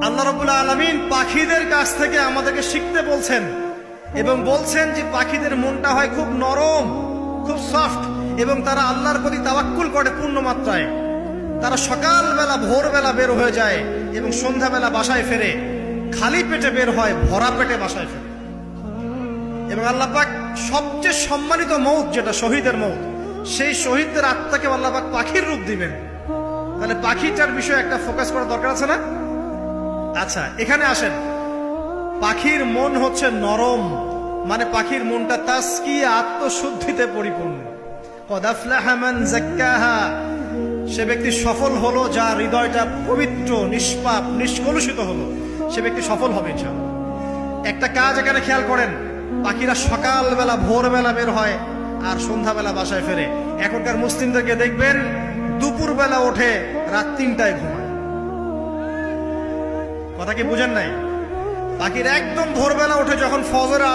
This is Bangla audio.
আল্লাহ রাব্বুল আলামিন পাখিদের কাছ থেকে আমাদেরকে শিখতে বলছেন এবং বলছেন যে পাখিদের মনটা হয় খুব নরম, খুব সফট, এবং তারা আল্লাহর প্রতি তাওয়াক্কুল করে পূর্ণ মাত্রায়। তারা সকালবেলা ভোরবেলা বের হয়ে যায় এবং সন্ধ্যাবেলা বাসায় ফেরে। খালি পেটে বের হয়, ভরা পেটে বাসায় ফেরে। এবং আল্লাহ পাক সবচেয়ে সম্মানিত মৌত যেটা শহীদের মৌত, সেই শহীদদের আত্মাকে আল্লাহ পাক পাখির রূপ দিবেন। তাহলে পাখিটার বিষয়ে একটা ফোকাস করার দরকার আছে না? আচ্ছা, এখানে আসেন। পাখির মন হচ্ছে নরম, মানে পাখির মনটা তাসকিয়া, আত্মশুদ্ধিতে পরিপূর্ণ। কদ আফলাহা মান যাক্কাহা, সে ব্যক্তি সফল হলো যার হৃদয়টা পবিত্র, নিষ্পাপ, নিষ্কলুষিত হলো। সে ব্যক্তি সফল হবে ইনশাআল্লাহ। একটা কাজ এখানে খেয়াল করেন, পাখিরা সকালবেলা ভোরবেলা বের হয় আর সন্ধ্যাবেলা বাসায় ফেরে। এখনকার মুসলিমদেরকে দেখবেন দুপুরবেলা ওঠে, রাত 3টায় ঘুমায়। কথা কি বুঝেন নাই? পাখির একদম ভোরবেলা ওঠে, যখন ফজরের আযান